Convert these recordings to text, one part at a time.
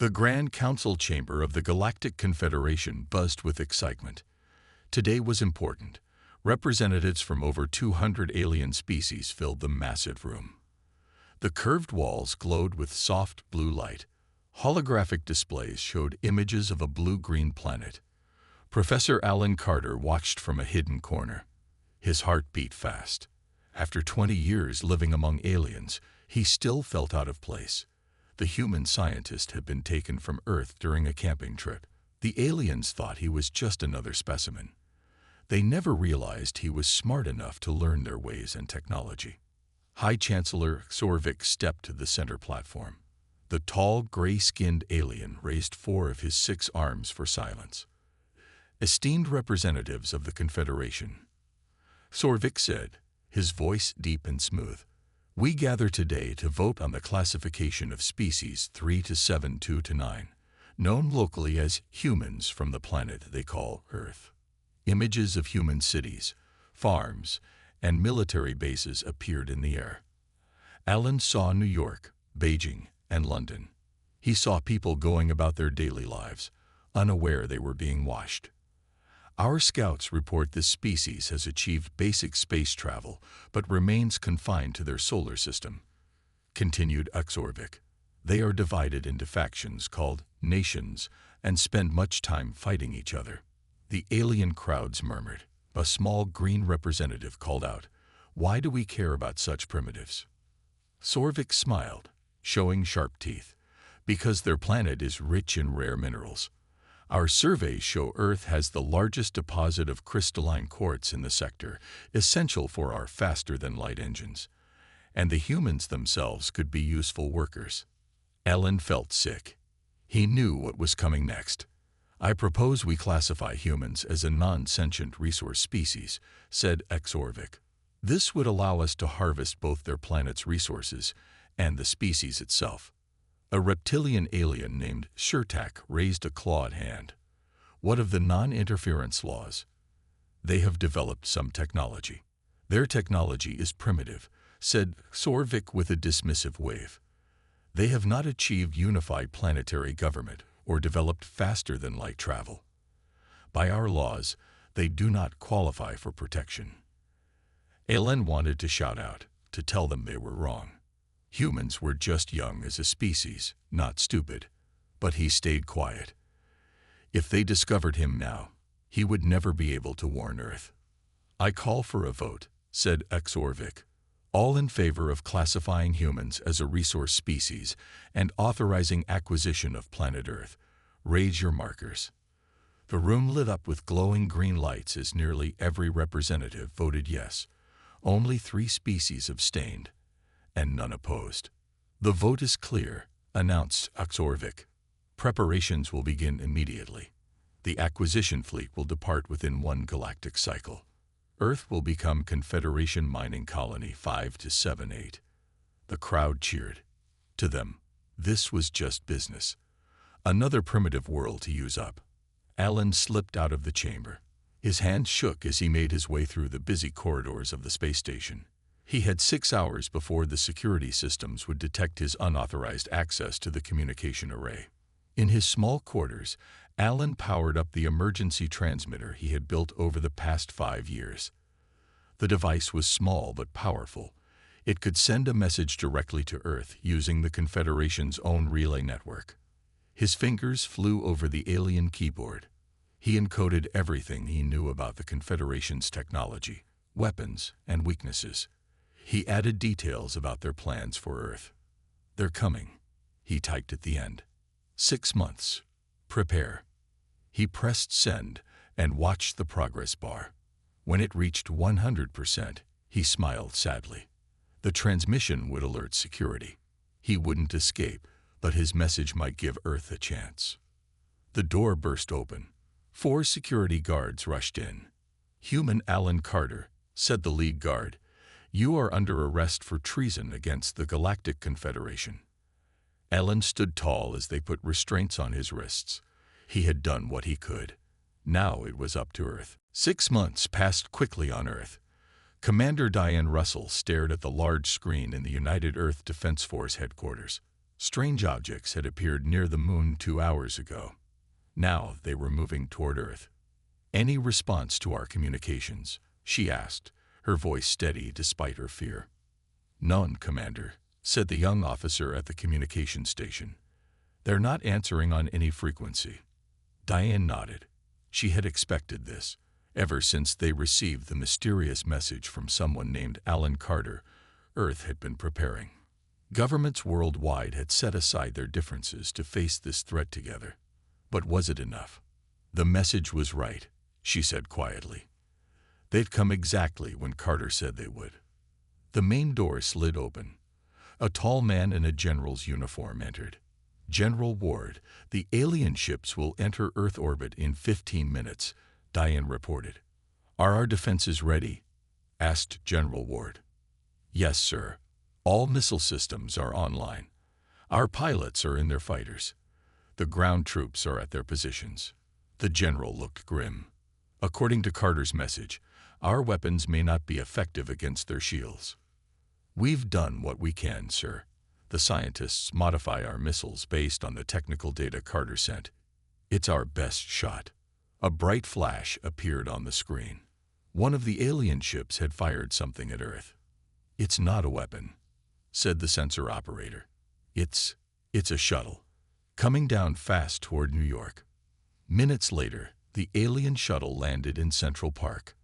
The Grand Council chamber of the Galactic Confederation buzzed with excitement. Today was important. Representatives from over 200 alien species filled the massive room. The curved walls glowed with soft blue light. Holographic displays showed images of a blue-green planet. Professor Alan Carter watched from a hidden corner. His heart beat fast. After 20 years living among aliens, he still felt out of place. The human scientist had been taken from Earth during a camping trip. The aliens thought he was just another specimen. They never realized he was smart enough to learn their ways and technology. High Chancellor Xorvik stepped to the center platform. The tall, gray-skinned alien raised 4 of his 6 arms for silence. Esteemed representatives of the Confederation, Xorvik said, his voice deep and smooth, we gather today to vote on the classification of species 3 to 7, 2 to 9, known locally as humans from the planet they call Earth. Images of human cities, farms, and military bases appeared in the air. Alan saw New York, Beijing, and London. He saw people going about their daily lives, unaware they were being watched. Our scouts report this species has achieved basic space travel, but remains confined to their solar system, continued Xorvik. They are divided into factions called nations and spend much time fighting each other. The alien crowds murmured. A small green representative called out, why do we care about such primitives? Xorvik smiled, showing sharp teeth. Because their planet is rich in rare minerals. Our surveys show Earth has the largest deposit of crystalline quartz in the sector, essential for our faster-than-light engines. And the humans themselves could be useful workers. Ellen felt sick. He knew what was coming next. I propose we classify humans as a non-sentient resource species, said Xorvik. This would allow us to harvest both their planet's resources and the species itself. A reptilian alien named Shurtak raised a clawed hand. What of the non-interference laws? They have developed some technology. Their technology is primitive, said Xorvik with a dismissive wave. They have not achieved unified planetary government or developed faster-than-light travel. By our laws, they do not qualify for protection. Ellen wanted to shout out, to tell them they were wrong. Humans were just young as a species, not stupid. But he stayed quiet. If they discovered him now, he would never be able to warn Earth. I call for a vote, said Xorvik. All in favor of classifying humans as a resource species and authorizing acquisition of planet Earth. Raise your markers. The room lit up with glowing green lights as nearly every representative voted yes. Only 3 species abstained, and none opposed. The vote is clear, announced Xorvik. Preparations will begin immediately. The acquisition fleet will depart within 1 galactic cycle. Earth will become Confederation Mining Colony 5 to 7, 8. The crowd cheered. To them, this was just business. Another primitive world to use up. Alan slipped out of the chamber. His hand shook as he made his way through the busy corridors of the space station. He had 6 hours before the security systems would detect his unauthorized access to the communication array. In his small quarters, Alan powered up the emergency transmitter he had built over the past 5 years. The device was small but powerful. It could send a message directly to Earth using the Confederation's own relay network. His fingers flew over the alien keyboard. He encoded everything he knew about the Confederation's technology, weapons, and weaknesses. He added details about their plans for Earth. They're coming, he typed at the end. 6 months. Prepare. He pressed send and watched the progress bar. When it reached 100%, he smiled sadly. The transmission would alert security. He wouldn't escape, but his message might give Earth a chance. The door burst open. 4 security guards rushed in. Human Alan Carter, said the lead guard, you are under arrest for treason against the Galactic Confederation. Alan stood tall as they put restraints on his wrists. He had done what he could. Now it was up to Earth. 6 months passed quickly on Earth. Commander Diane Russell stared at the large screen in the United Earth Defense Force headquarters. Strange objects had appeared near the moon 2 hours ago. Now they were moving toward Earth. Any response to our communications? She asked, her voice steady despite her fear. None, Commander, said the young officer at the communication station. They're not answering on any frequency. Diane nodded. She had expected this, ever since they received the mysterious message from someone named Alan Carter. Earth had been preparing. Governments worldwide had set aside their differences to face this threat together. But was it enough? The message was right, she said quietly. They'd come exactly when Carter said they would. The main door slid open. A tall man in a general's uniform entered. General Ward, the alien ships will enter Earth orbit in 15 minutes, Diane reported. Are our defenses ready? Asked General Ward. Yes, sir. All missile systems are online. Our pilots are in their fighters. The ground troops are at their positions. The general looked grim. According to Carter's message, our weapons may not be effective against their shields. We've done what we can, sir. The scientists modify our missiles based on the technical data Carter sent. It's our best shot. A bright flash appeared on the screen. One of the alien ships had fired something at Earth. It's not a weapon, said the sensor operator. It's a shuttle, coming down fast toward New York. Minutes later, the alien shuttle landed in Central Park.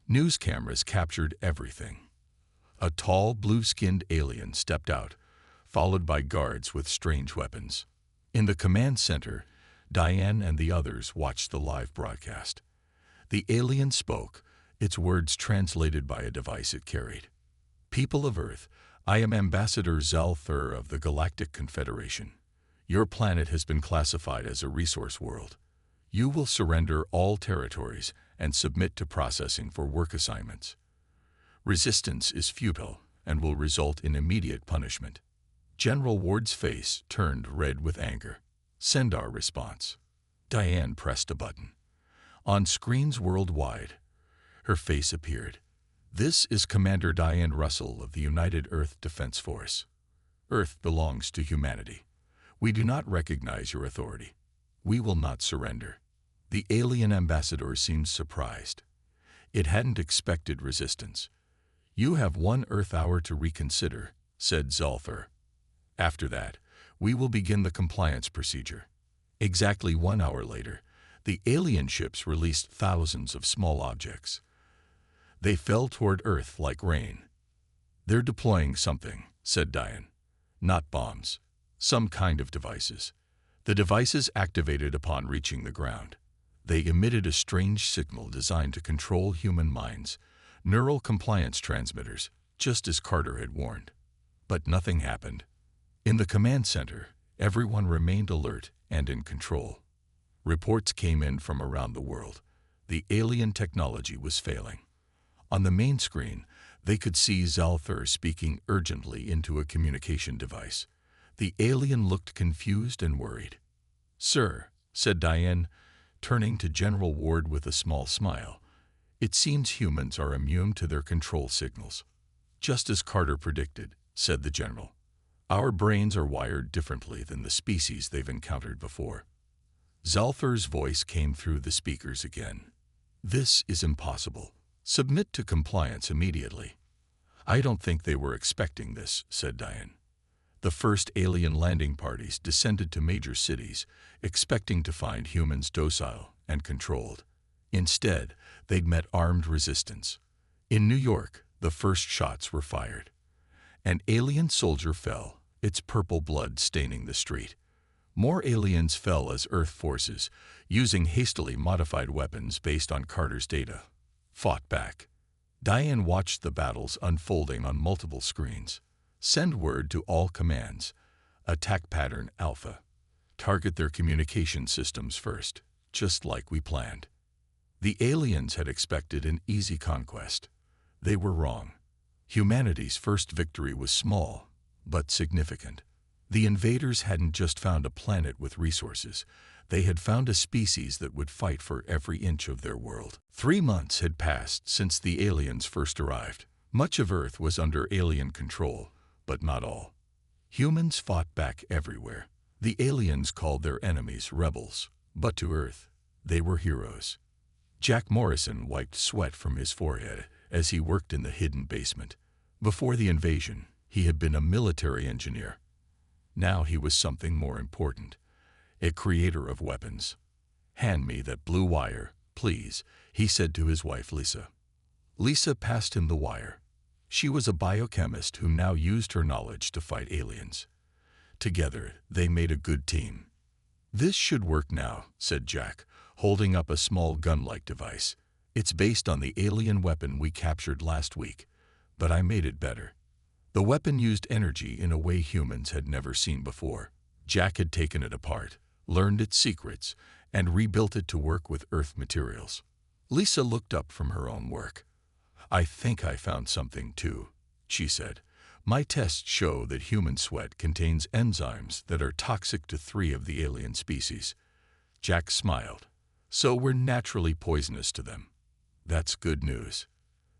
News cameras captured everything. A tall, blue-skinned alien stepped out, followed by guards with strange weapons. In the command center, Diane and the others watched the live broadcast. The alien spoke, its words translated by a device it carried. People of Earth, I am Ambassador Zalthur of the Galactic Confederation. Your planet has been classified as a resource world. You will surrender all territories and submit to processing for work assignments. Resistance is futile and will result in immediate punishment. General Ward's face turned red with anger. Send our response. Diane pressed a button. On screens worldwide, her face appeared. This is Commander Diane Russell of the United Earth Defense Force. Earth belongs to humanity. We do not recognize your authority. We will not surrender. The alien ambassador seemed surprised. It hadn't expected resistance. You have 1 Earth hour to reconsider, said Zalthur. After that, we will begin the compliance procedure. Exactly 1 hour later, the alien ships released thousands of small objects. They fell toward Earth like rain. They're deploying something, said Diane. Not bombs. Some kind of devices. The devices activated upon reaching the ground. They emitted a strange signal designed to control human minds, neural compliance transmitters, just as Carter had warned. But nothing happened. In the command center, everyone remained alert and in control. Reports came in from around the world. The alien technology was failing. On the main screen, they could see Zalthur speaking urgently into a communication device. The alien looked confused and worried. Sir, said Diane, turning to General Ward with a small smile, it seems humans are immune to their control signals. Just as Carter predicted, said the general. Our brains are wired differently than the species they've encountered before. Zalthur's voice came through the speakers again. This is impossible. Submit to compliance immediately. I don't think they were expecting this, said Diane. The first alien landing parties descended to major cities, expecting to find humans docile and controlled. Instead, they'd met armed resistance. In New York, the first shots were fired. An alien soldier fell, its purple blood staining the street. More aliens fell as Earth forces, using hastily modified weapons based on Carter's data, fought back. Diane watched the battles unfolding on multiple screens. Send word to all commands. Attack pattern Alpha. Target their communication systems first, just like we planned. The aliens had expected an easy conquest. They were wrong. Humanity's first victory was small, but significant. The invaders hadn't just found a planet with resources. They had found a species that would fight for every inch of their world. 3 months had passed since the aliens first arrived. Much of Earth was under alien control, but not all. Humans fought back everywhere. The aliens called their enemies rebels, but to Earth, they were heroes. Jack Morrison wiped sweat from his forehead as he worked in the hidden basement. Before the invasion, he had been a military engineer. Now he was something more important, a creator of weapons. "Hand me that blue wire, please," he said to his wife Lisa. Lisa passed him the wire. She was a biochemist who now used her knowledge to fight aliens. Together, they made a good team. "This should work now," said Jack, holding up a small gun-like device. "It's based on the alien weapon we captured last week, but I made it better." The weapon used energy in a way humans had never seen before. Jack had taken it apart, learned its secrets, and rebuilt it to work with Earth materials. Lisa looked up from her own work. "I think I found something too," she said. "My tests show that human sweat contains enzymes that are toxic to 3 of the alien species." Jack smiled. "So we're naturally poisonous to them." "That's good news."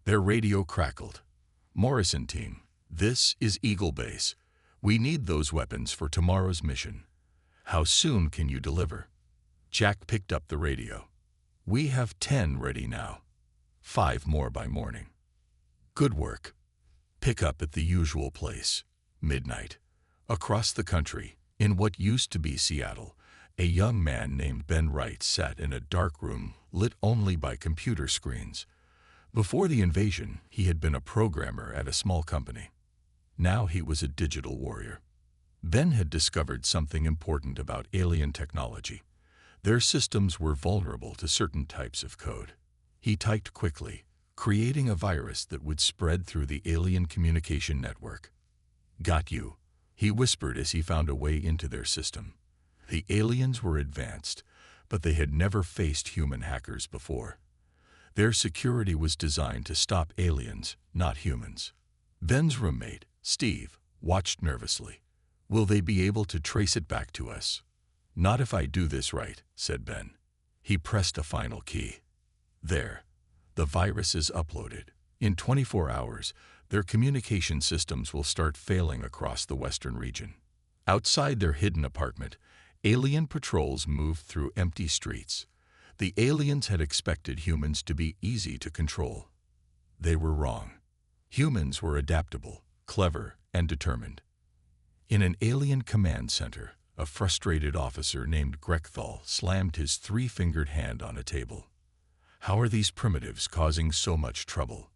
Their radio crackled. "Morrison team, this is Eagle Base. We need those weapons for tomorrow's mission. How soon can you deliver?" Jack picked up the radio. "We have 10 ready now. 5 more by morning." "Good work." Pick up at the usual place, midnight. Across the country, in what used to be Seattle, a young man named Ben Wright sat in a dark room lit only by computer screens. Before the invasion, he had been a programmer at a small company. Now he was a digital warrior. Ben had discovered something important about alien technology. Their systems were vulnerable to certain types of code. He typed quickly, creating a virus that would spread through the alien communication network. "Got you," he whispered as he found a way into their system. The aliens were advanced, but they had never faced human hackers before. Their security was designed to stop aliens, not humans. Ben's roommate, Steve, watched nervously. "Will they be able to trace it back to us?" "Not if I do this right," said Ben. He pressed a final key. There. The virus is uploaded. In 24 hours, their communication systems will start failing across the western region. Outside their hidden apartment, alien patrols moved through empty streets. The aliens had expected humans to be easy to control. They were wrong. Humans were adaptable, clever, and determined. In an alien command center, a frustrated officer named Grechthal slammed his 3-fingered hand on a table. "How are these primitives causing so much trouble?"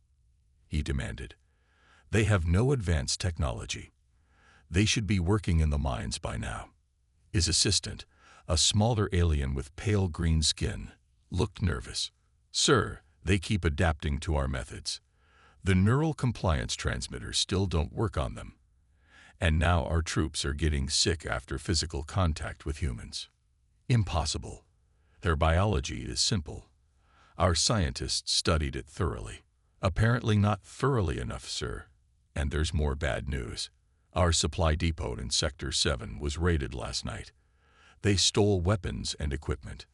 he demanded. "They have no advanced technology. They should be working in the mines by now." His assistant, a smaller alien with pale green skin, looked nervous. "Sir, they keep adapting to our methods. The neural compliance transmitters still don't work on them. And now our troops are getting sick after physical contact with humans." "Impossible. Their biology is simple. Our scientists studied it thoroughly." "Apparently not thoroughly enough, sir. And there's more bad news. Our supply depot in Sector 7 was raided last night. They stole weapons and equipment."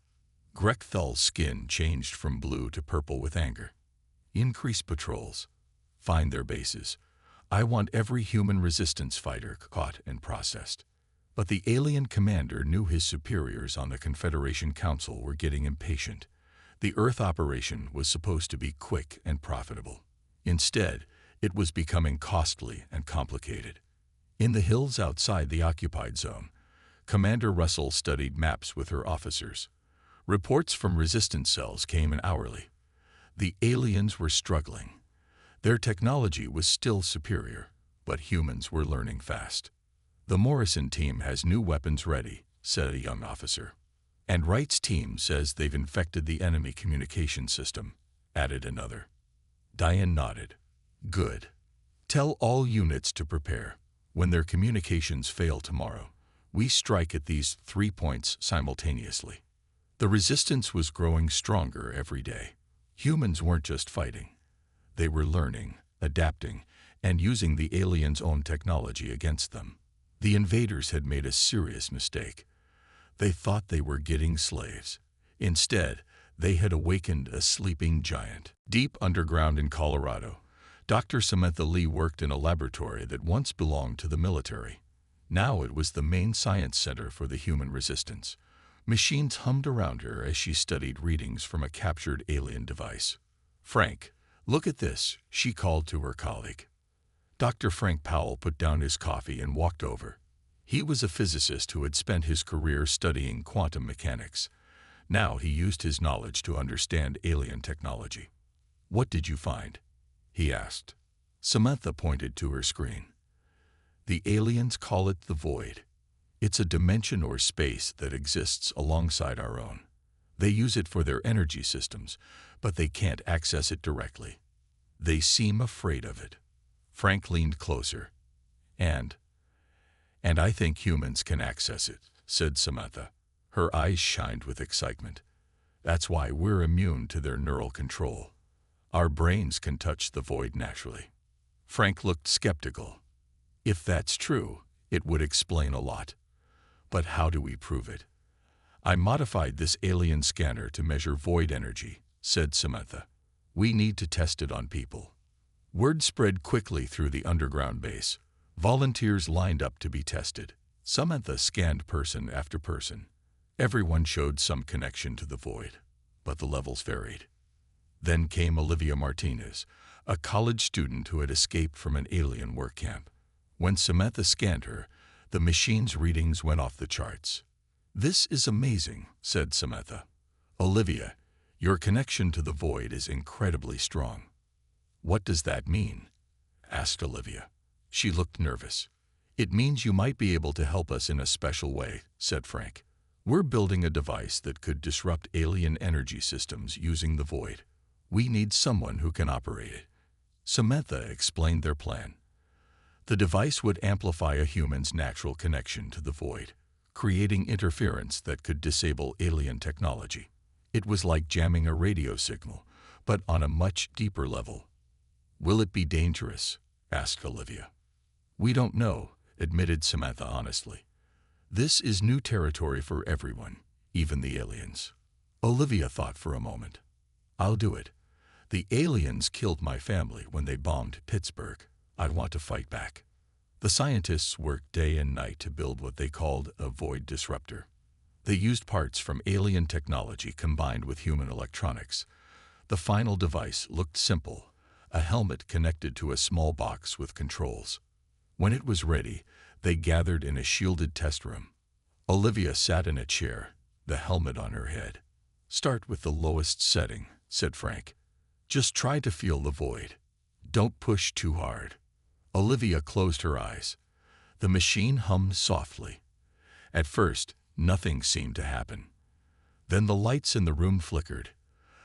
Grekthul's skin changed from blue to purple with anger. "Increase patrols. Find their bases. I want every human resistance fighter caught and processed." But the alien commander knew his superiors on the Confederation Council were getting impatient. The Earth operation was supposed to be quick and profitable. Instead, it was becoming costly and complicated. In the hills outside the occupied zone, Commander Russell studied maps with her officers. Reports from resistance cells came in hourly. The aliens were struggling. Their technology was still superior, but humans were learning fast. "The Morrison team has new weapons ready," said a young officer. "And Wright's team says they've infected the enemy communication system," added another. Diane nodded. "Good. Tell all units to prepare. When their communications fail tomorrow, we strike at these 3 points simultaneously." The resistance was growing stronger every day. Humans weren't just fighting. They were learning, adapting, and using the aliens' own technology against them. The invaders had made a serious mistake. They thought they were getting slaves. Instead, they had awakened a sleeping giant. Deep underground in Colorado, Dr. Samantha Lee worked in a laboratory that once belonged to the military. Now it was the main science center for the human resistance. Machines hummed around her as she studied readings from a captured alien device. "Frank, look at this," she called to her colleague. Dr. Frank Powell put down his coffee and walked over. He was a physicist who had spent his career studying quantum mechanics. Now he used his knowledge to understand alien technology. "What did you find?" he asked. Samantha pointed to her screen. "The aliens call it the void. It's a dimension or space that exists alongside our own. They use it for their energy systems, but they can't access it directly. They seem afraid of it." Frank leaned closer. And I think humans can access it," said Samantha. Her eyes shined with excitement. "That's why we're immune to their neural control. Our brains can touch the void naturally." Frank looked skeptical. "If that's true, it would explain a lot. But how do we prove it?" "I modified this alien scanner to measure void energy," said Samantha. "We need to test it on people." Word spread quickly through the underground base. Volunteers lined up to be tested. Samantha scanned person after person. Everyone showed some connection to the void, but the levels varied. Then came Olivia Martinez, a college student who had escaped from an alien work camp. When Samantha scanned her, the machine's readings went off the charts. "This is amazing," said Samantha. "Olivia, your connection to the void is incredibly strong." "What does that mean?" asked Olivia. She looked nervous. "It means you might be able to help us in a special way," said Frank. "We're building a device that could disrupt alien energy systems using the void. We need someone who can operate it." Samantha explained their plan. The device would amplify a human's natural connection to the void, creating interference that could disable alien technology. It was like jamming a radio signal, but on a much deeper level. "Will it be dangerous?" asked Olivia. "We don't know," admitted Samantha honestly. "This is new territory for everyone, even the aliens." Olivia thought for a moment. "I'll do it. The aliens killed my family when they bombed Pittsburgh. I'd want to fight back." The scientists worked day and night to build what they called a void disruptor. They used parts from alien technology combined with human electronics. The final device looked simple, a helmet connected to a small box with controls. When it was ready, they gathered in a shielded test room. Olivia sat in a chair, the helmet on her head. "Start with the lowest setting," said Frank. "Just try to feel the void. Don't push too hard." Olivia closed her eyes. The machine hummed softly. At first, nothing seemed to happen. Then the lights in the room flickered.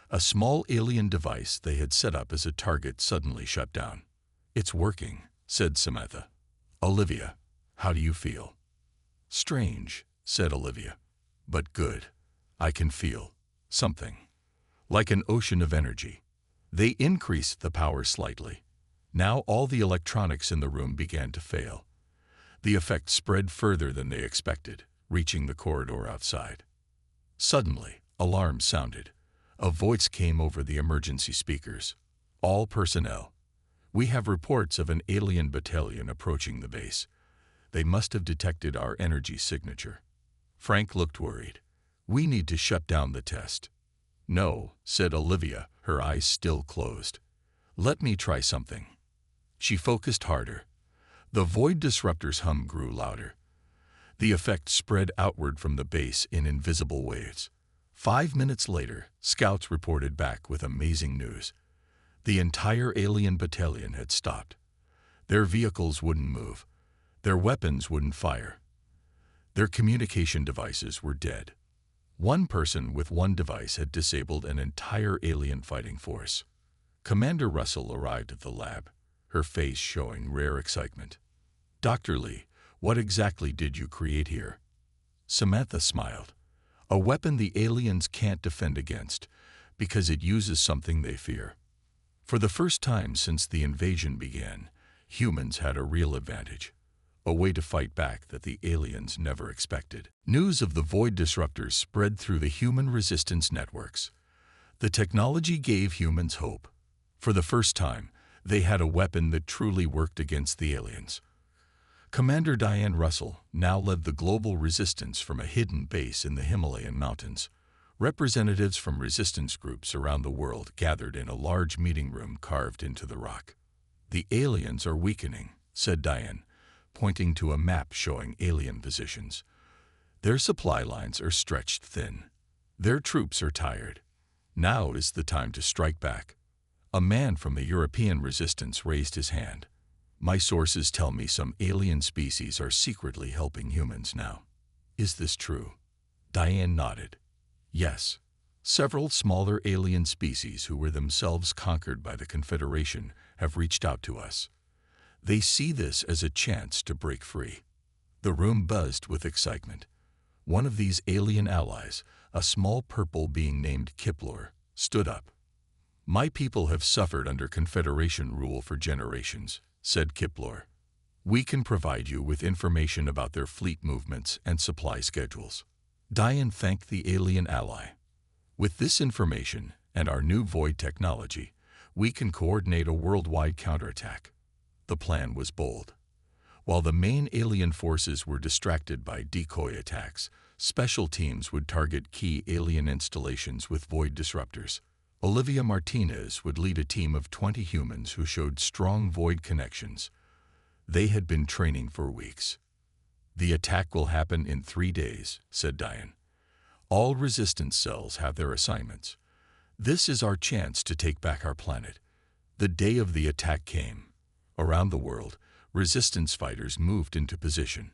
A small alien device they had set up as a target suddenly shut down. "It's working," said Samantha. "Olivia, how do you feel?" "Strange," said Olivia. "But good. I can feel something. Like an ocean of energy." They increased the power slightly. Now all the electronics in the room began to fail. The effect spread further than they expected, reaching the corridor outside. Suddenly, alarms sounded. A voice came over the emergency speakers. "All personnel. We have reports of an alien battalion approaching the base. They must have detected our energy signature." Frank looked worried. "We need to shut down the test." "No," said Olivia, her eyes still closed. "Let me try something." She focused harder. The void disruptor's hum grew louder. The effect spread outward from the base in invisible waves. 5 minutes later, scouts reported back with amazing news. The entire alien battalion had stopped. Their vehicles wouldn't move. Their weapons wouldn't fire. Their communication devices were dead. One person with one device had disabled an entire alien fighting force. Commander Russell arrived at the lab, her face showing rare excitement. "Dr. Lee, what exactly did you create here?" Samantha smiled. "A weapon the aliens can't defend against, because it uses something they fear." For the first time since the invasion began, humans had a real advantage, a way to fight back that the aliens never expected. News of the void disruptors spread through the human resistance networks. The technology gave humans hope. For the first time, they had a weapon that truly worked against the aliens. Commander Diane Russell now led the global resistance from a hidden base in the Himalayan mountains. Representatives from resistance groups around the world gathered in a large meeting room carved into the rock. "The aliens are weakening," said Diane, pointing to a map showing alien positions. "Their supply lines are stretched thin. Their troops are tired. Now is the time to strike back." A man from the European resistance raised his hand. "My sources tell me some alien species are secretly helping humans now. Is this true?" Diane nodded. "Yes. Several smaller alien species who were themselves conquered by the Confederation have reached out to us. They see this as a chance to break free." The room buzzed with excitement. One of these alien allies, a small purple being named Kiplor, stood up. "My people have suffered under Confederation rule for generations," said Kiplor. "We can provide you with information about their fleet movements and supply schedules." Diane thanked the alien ally. "With this information and our new void technology, we can coordinate a worldwide counterattack." The plan was bold. While the main alien forces were distracted by decoy attacks, special teams would target key alien installations with void disruptors. Olivia Martinez would lead a team of 20 humans who showed strong void connections. They had been training for weeks. "The attack will happen in 3 days," said Diane. "All resistance cells have their assignments. This is our chance to take back our planet." The day of the attack came. Around the world, resistance fighters moved into position.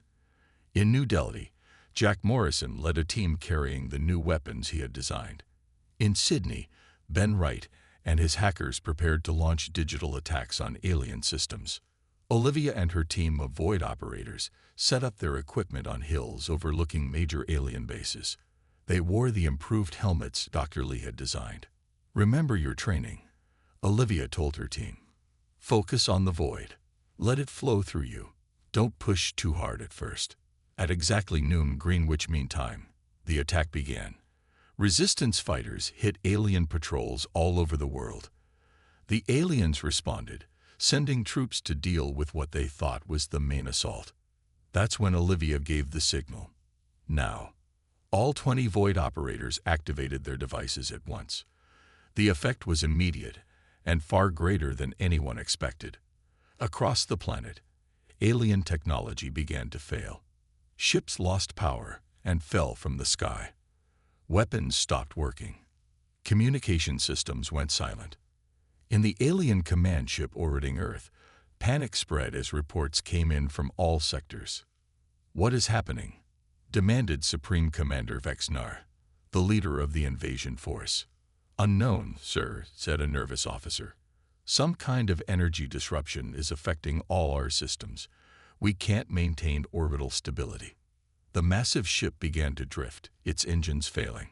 In New Delhi, Jack Morrison led a team carrying the new weapons he had designed. In Sydney, Ben Wright and his hackers prepared to launch digital attacks on alien systems. Olivia and her team of void operators set up their equipment on hills overlooking major alien bases. They wore the improved helmets Dr. Lee had designed. "Remember your training," Olivia told her team. "Focus on the void. Let it flow through you. Don't push too hard at first." At exactly noon Greenwich Mean Time, the attack began. Resistance fighters hit alien patrols all over the world. The aliens responded, sending troops to deal with what they thought was the main assault. That's when Olivia gave the signal. Now. All 20 void operators activated their devices at once. The effect was immediate and far greater than anyone expected. Across the planet, alien technology began to fail. Ships lost power and fell from the sky. Weapons stopped working. Communication systems went silent. In the alien command ship orbiting Earth, panic spread as reports came in from all sectors. "What is happening?" demanded Supreme Commander Vexnar, the leader of the invasion force. "Unknown, sir," said a nervous officer. "Some kind of energy disruption is affecting all our systems. We can't maintain orbital stability." The massive ship began to drift, its engines failing.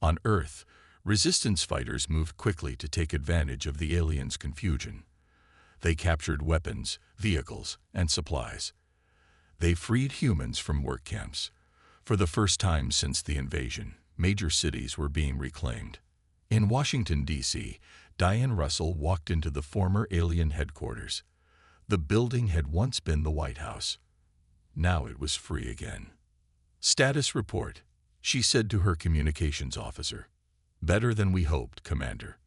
On Earth, resistance fighters moved quickly to take advantage of the aliens' confusion. They captured weapons, vehicles, and supplies. They freed humans from work camps. For the first time since the invasion, major cities were being reclaimed. In Washington, D.C., Diane Russell walked into the former alien headquarters. The building had once been the White House. Now it was free again. "Status report," she said to her communications officer. "Better than we hoped, Commander."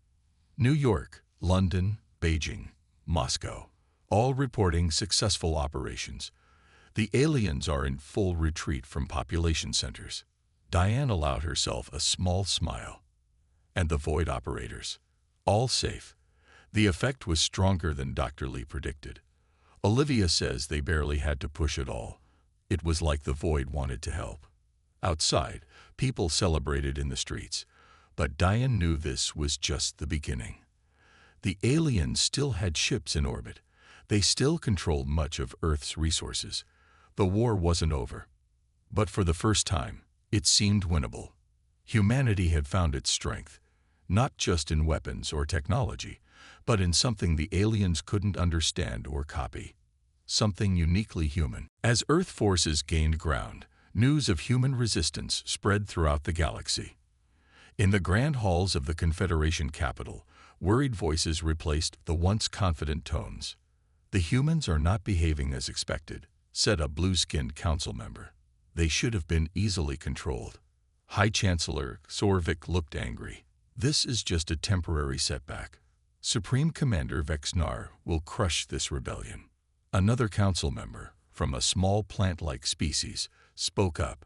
New York, London, Beijing, Moscow, all reporting successful operations. The aliens are in full retreat from population centers. Diane allowed herself a small smile. And the void operators? All safe. The effect was stronger than Dr. Lee predicted. Olivia says they barely had to push at all. It was like the void wanted to help. Outside, people celebrated in the streets, but Diane knew this was just the beginning. The aliens still had ships in orbit. They still controlled much of Earth's resources. The war wasn't over. But for the first time, it seemed winnable. Humanity had found its strength, not just in weapons or technology, but in something the aliens couldn't understand or copy. Something uniquely human. As Earth forces gained ground, news of human resistance spread throughout the galaxy. In the grand halls of the Confederation capital, worried voices replaced the once confident tones. The humans are not behaving as expected, said a blue-skinned council member. They should have been easily controlled. High Chancellor Sorvik looked angry. This is just a temporary setback. Supreme Commander Vexnar will crush this rebellion. Another council member, from a small plant-like species, spoke up.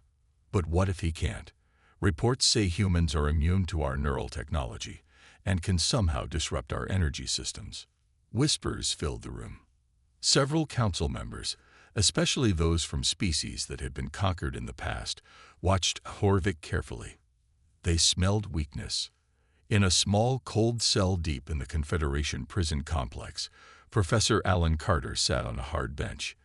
But what if he can't? Reports say humans are immune to our neural technology and can somehow disrupt our energy systems. Whispers filled the room. Several council members, especially those from species that had been conquered in the past, watched Horvik carefully. They smelled weakness. In a small, cold cell deep in the Confederation prison complex, Professor Alan Carter sat on a hard bench.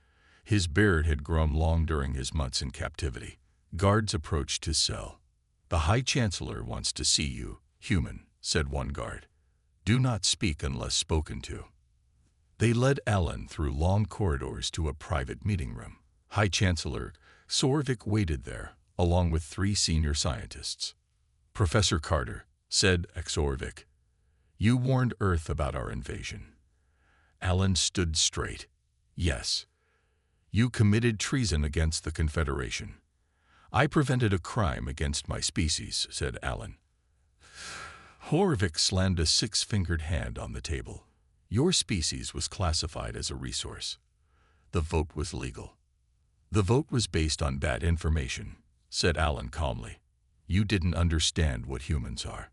His beard had grown long during his months in captivity. Guards approached his cell. "The High Chancellor wants to see you, human," said one guard. "Do not speak unless spoken to." They led Alan through long corridors to a private meeting room. High Chancellor Sorvik waited there, along with 3 senior scientists. "Professor Carter," said Sorvik, "you warned Earth about our invasion." Alan stood straight. "Yes. You committed treason against the Confederation." "I prevented a crime against my species," said Alan. Horvik slammed a 6-fingered hand on the table. "Your species was classified as a resource. The vote was legal." "The vote was based on bad information," said Alan calmly. "You didn't understand what humans are."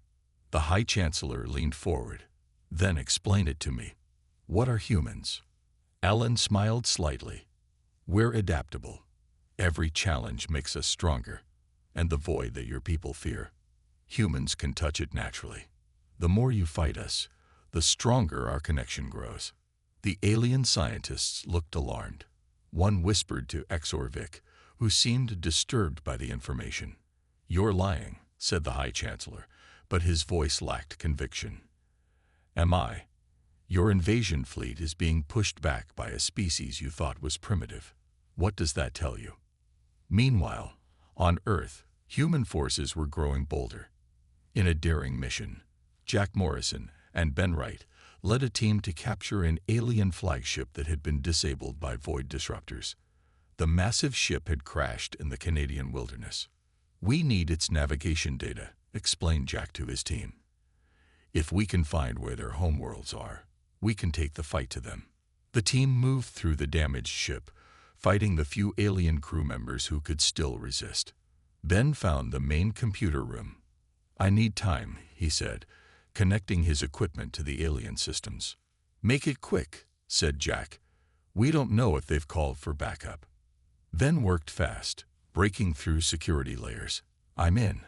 The High Chancellor leaned forward. "Then explain it to me. What are humans?" Alan smiled slightly. "We're adaptable. Every challenge makes us stronger, and the void that your people fear, humans can touch it naturally. The more you fight us, the stronger our connection grows." The alien scientists looked alarmed. One whispered to Exorvik, who seemed disturbed by the information. "You're lying," said the High Chancellor, but his voice lacked conviction. "Am I? Your invasion fleet is being pushed back by a species you thought was primitive. What does that tell you?" Meanwhile, on Earth, human forces were growing bolder. In a daring mission, Jack Morrison and Ben Wright led a team to capture an alien flagship that had been disabled by void disruptors. The massive ship had crashed in the Canadian wilderness. "We need its navigation data," explained Jack to his team. "If we can find where their homeworlds are, we can take the fight to them." The team moved through the damaged ship, fighting the few alien crew members who could still resist. Ben found the main computer room. "I need time," he said, connecting his equipment to the alien systems. "Make it quick," said Jack. "We don't know if they've called for backup." Ben worked fast, breaking through security layers. "I'm in.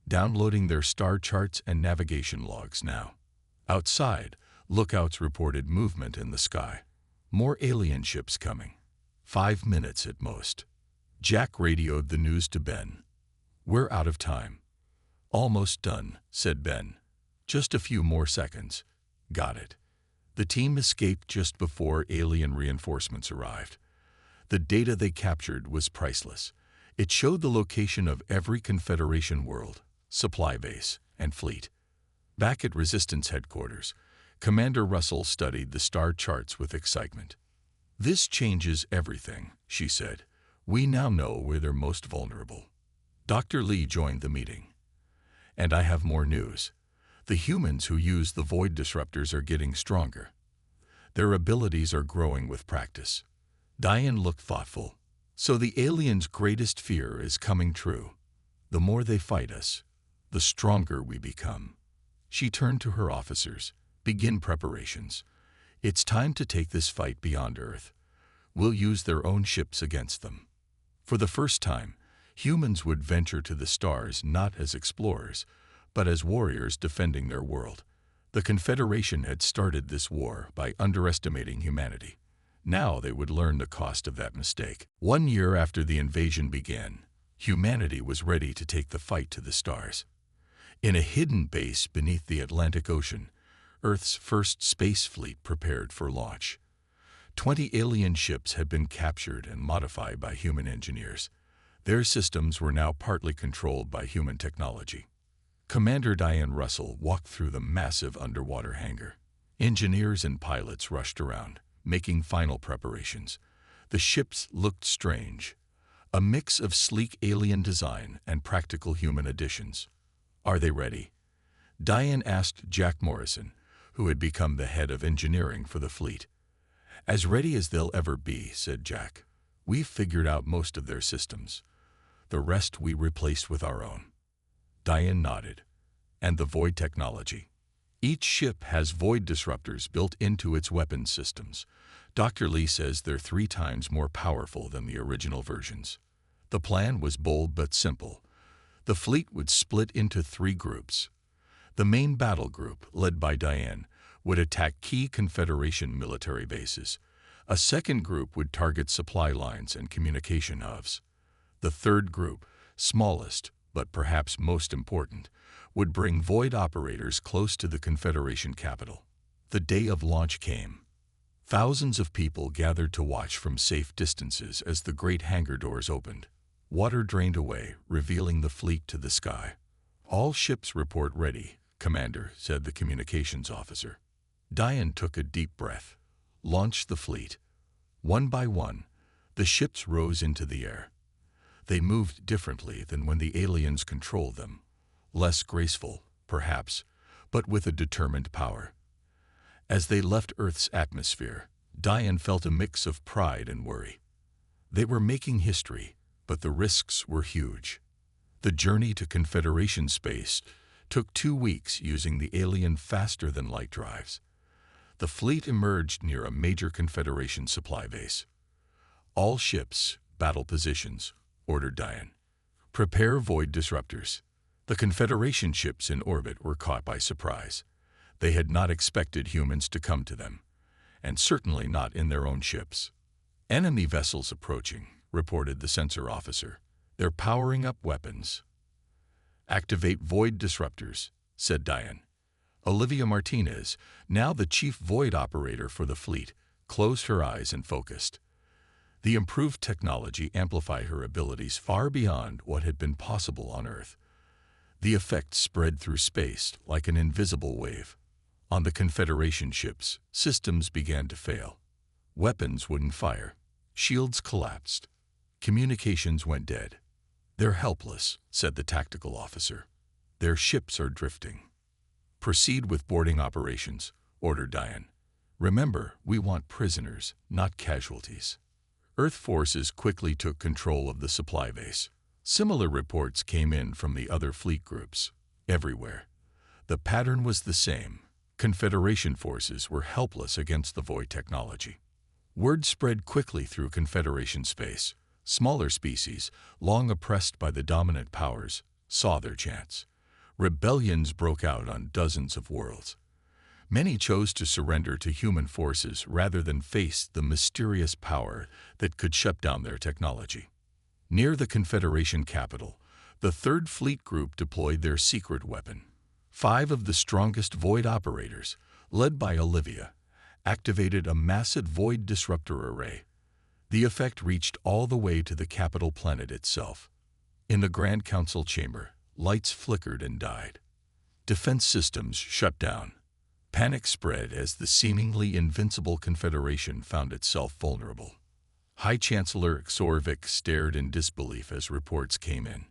Downloading their star charts and navigation logs now." Outside, lookouts reported movement in the sky. More alien ships coming. 5 minutes at most. Jack radioed the news to Ben. "We're out of time." "Almost done," said Ben. "Just a few more seconds." "Got it." The team escaped just before alien reinforcements arrived. The data they captured was priceless. It showed the location of every Confederation world, supply base, and fleet. Back at Resistance headquarters, Commander Russell studied the star charts with excitement. "This changes everything," she said. "We now know where they're most vulnerable." Dr. Lee joined the meeting. "And I have more news. The humans who use the void disruptors are getting stronger. Their abilities are growing with practice." Diane looked thoughtful. "So the aliens' greatest fear is coming true. The more they fight us, the stronger we become." She turned to her officers. "Begin preparations. It's time to take this fight beyond Earth. We'll use their own ships against them." For the first time, humans would venture to the stars not as explorers, but as warriors defending their world. The Confederation had started this war by underestimating humanity. Now they would learn the cost of that mistake. 1 year after the invasion began, humanity was ready to take the fight to the stars. In a hidden base beneath the Atlantic Ocean, Earth's first space fleet prepared for launch. 20 alien ships had been captured and modified by human engineers. Their systems were now partly controlled by human technology. Commander Diane Russell walked through the massive underwater hangar. Engineers and pilots rushed around, making final preparations. The ships looked strange, a mix of sleek alien design and practical human additions. "Are they ready?" Diane asked Jack Morrison, who had become the head of engineering for the fleet. "As ready as they'll ever be," said Jack. "We've figured out most of their systems. The rest we replaced with our own." Diane nodded. "And the void technology?" "Each ship has void disruptors built into its weapons systems. Dr. Lee says they're 3 times more powerful than the original versions." The plan was bold but simple. The fleet would split into 3 groups. The main battle group, led by Diane, would attack key Confederation military bases. A second group would target supply lines and communication hubs. The third group, smallest but perhaps most important, would bring void operators close to the Confederation capital. The day of launch came. Thousands of people gathered to watch from safe distances as the great hangar doors opened. Water drained away, revealing the fleet to the sky. "All ships report ready, Commander," said the communications officer. Diane took a deep breath. Launched the fleet. One by one, the ships rose into the air. They moved differently than when the aliens controlled them. Less graceful, perhaps, but with a determined power. As they left Earth's atmosphere, Diane felt a mix of pride and worry. They were making history, but the risks were huge. The journey to Confederation space took 2 weeks using the alien faster-than-light drives. The fleet emerged near a major Confederation supply base. "All ships, battle positions," ordered Diane. "Prepare void disruptors." The Confederation ships in orbit were caught by surprise. They had not expected humans to come to them, and certainly not in their own ships. "Enemy vessels approaching," reported the sensor officer. "They're powering up weapons." "Activate void disruptors," said Diane. Olivia Martinez, now the chief void operator for the fleet, closed her eyes and focused. The improved technology amplified her abilities far beyond what had been possible on Earth. The effect spread through space like an invisible wave. On the Confederation ships, systems began to fail. Weapons wouldn't fire. Shields collapsed. Communications went dead. "They're helpless," said the tactical officer. "Their ships are drifting." "Proceed with boarding operations," ordered Diane. "Remember, we want prisoners, not casualties." Earth forces quickly took control of the supply base. Similar reports came in from the other fleet groups. Everywhere, the pattern was the same. Confederation forces were helpless against the void technology. Word spread quickly through Confederation space. Smaller species, long oppressed by the dominant powers, saw their chance. Rebellions broke out on dozens of worlds. Many chose to surrender to human forces rather than face the mysterious power that could shut down their technology. Near the Confederation capital, the Third Fleet Group deployed their secret weapon. 5 of the strongest void operators, led by Olivia, activated a massive void disruptor array. The effect reached all the way to the capital planet itself. In the Grand Council chamber, lights flickered and died. Defense systems shut down. Panic spread as the seemingly invincible Confederation found itself vulnerable. High Chancellor Xorvik stared in disbelief as reports came in.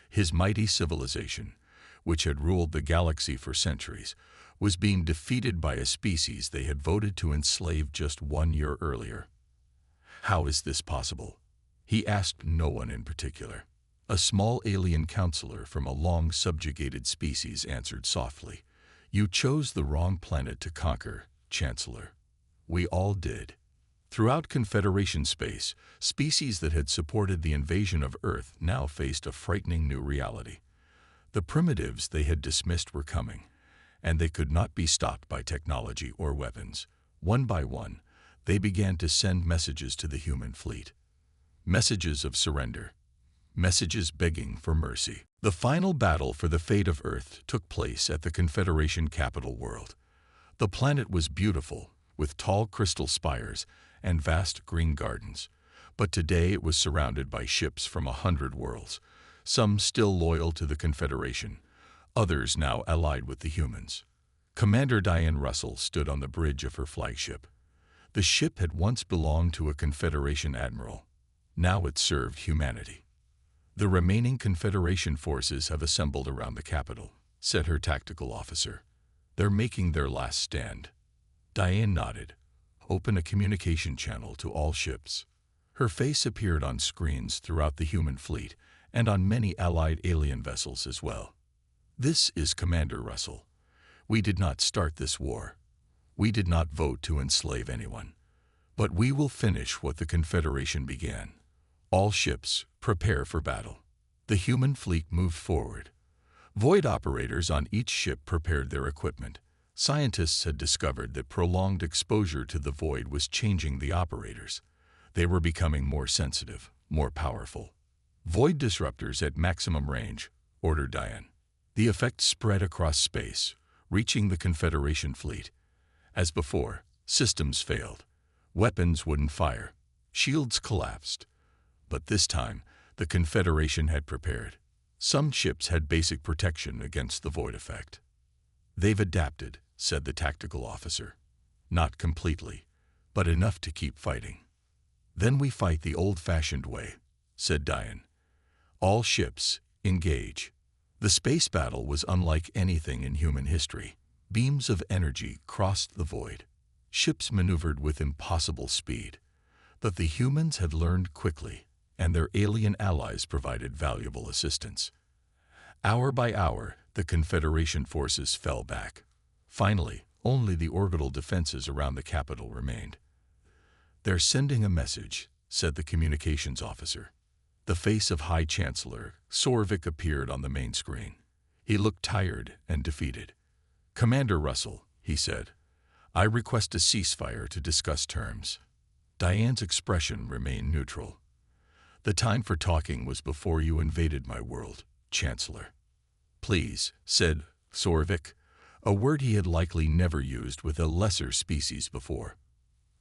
His mighty civilization, which had ruled the galaxy for centuries, was being defeated by a species they had voted to enslave just 1 year earlier. "How is this possible?" he asked no one in particular. A small alien counselor from a long subjugated species answered softly, "You chose the wrong planet to conquer, Chancellor. We all did." Throughout Confederation space, species that had supported the invasion of Earth now faced a frightening new reality. The primitives they had dismissed were coming, and they could not be stopped by technology or weapons. One by one, they began to send messages to the human fleet. Messages of surrender. Messages begging for mercy. The final battle for the fate of Earth took place at the Confederation capital world. The planet was beautiful, with tall crystal spires and vast green gardens, but today it was surrounded by ships from 100 worlds, some still loyal to the Confederation, others now allied with the humans. Commander Diane Russell stood on the bridge of her flagship. The ship had once belonged to a Confederation admiral. Now it served humanity. The remaining Confederation forces have assembled around the capital, said her tactical officer. They're making their last stand. Diane nodded. Open a communication channel to all ships. Her face appeared on screens throughout the human fleet and on many allied alien vessels as well. This is Commander Russell. We did not start this war. We did not vote to enslave anyone. But we will finish what the Confederation began. All ships, prepare for battle. The human fleet moved forward. Void operators on each ship prepared their equipment. Scientists had discovered that prolonged exposure to the void was changing the operators. They were becoming more sensitive, more powerful. Void disruptors at maximum range, ordered Diane. The effect spread across space, reaching the Confederation fleet. As before, systems failed. Weapons wouldn't fire. Shields collapsed. But this time, the Confederation had prepared. Some ships had basic protection against the void effect. They've adapted, said the tactical officer. Not completely, but enough to keep fighting. Then we fight the old-fashioned way, said Diane. All ships, engage. The space battle was unlike anything in human history. Beams of energy crossed the void. Ships maneuvered with impossible speed. But the humans had learned quickly, and their alien allies provided valuable assistance. Hour by hour, the Confederation forces fell back. Finally, only the orbital defenses around the capital remained. They're sending a message, said the communications officer. The face of High Chancellor Sorvik appeared on the main screen. He looked tired and defeated. Commander Russell, he said, I request a ceasefire to discuss terms. Diane's expression remained neutral. The time for talking was before you invaded my world, Chancellor. Please, said Sorvik, a word he had likely never used with a lesser species before.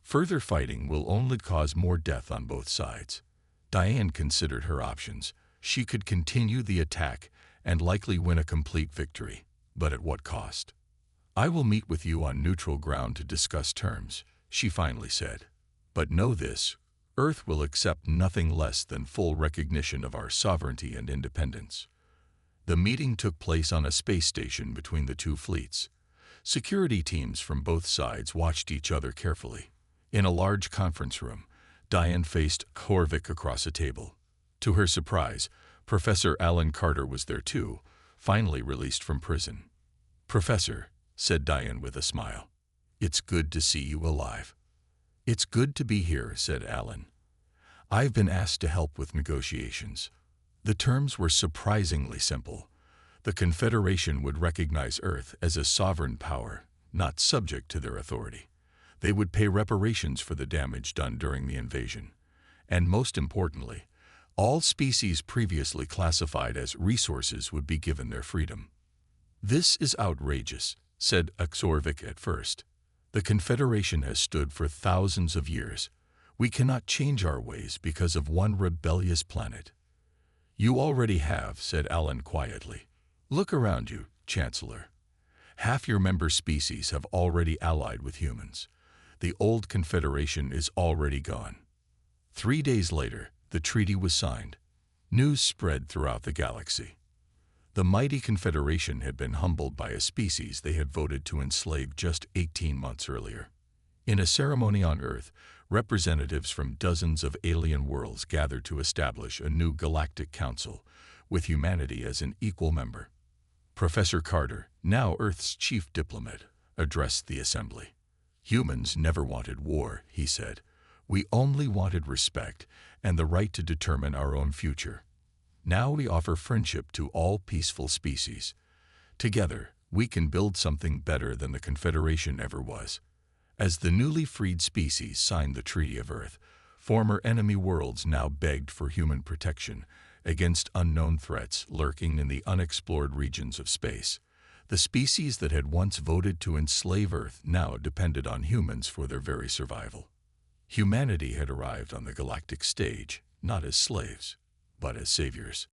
Further fighting will only cause more death on both sides. Diane considered her options. She could continue the attack and likely win a complete victory, but at what cost? I will meet with you on neutral ground to discuss terms, she finally said. But know this, Earth will accept nothing less than full recognition of our sovereignty and independence. The meeting took place on a space station between the two fleets. Security teams from both sides watched each other carefully. In a large conference room, Diane faced Horvik across a table. To her surprise, Professor Alan Carter was there too, finally released from prison. Professor, said Diane with a smile, it's good to see you alive. It's good to be here, said Alan. I've been asked to help with negotiations. The terms were surprisingly simple. The Confederation would recognize Earth as a sovereign power, not subject to their authority. They would pay reparations for the damage done during the invasion. And most importantly, all species previously classified as resources would be given their freedom. This is outrageous, said Aksorvik at first. The Confederation has stood for thousands of years. We cannot change our ways because of one rebellious planet. You already have, said Alan quietly. Look around you, Chancellor. Half your member species have already allied with humans. The old Confederation is already gone. 3 days later, the treaty was signed. News spread throughout the galaxy. The mighty Confederation had been humbled by a species they had voted to enslave just 18 months earlier. In a ceremony on Earth, representatives from dozens of alien worlds gathered to establish a new galactic council, with humanity as an equal member. Professor Carter, now Earth's chief diplomat, addressed the assembly. Humans never wanted war, he said. We only wanted respect and the right to determine our own future. Now we offer friendship to all peaceful species. Together, we can build something better than the Confederation ever was. As the newly freed species signed the Treaty of Earth, former enemy worlds now begged for human protection against unknown threats lurking in the unexplored regions of space. The species that had once voted to enslave Earth now depended on humans for their very survival. Humanity had arrived on the galactic stage, not as slaves, but as saviors.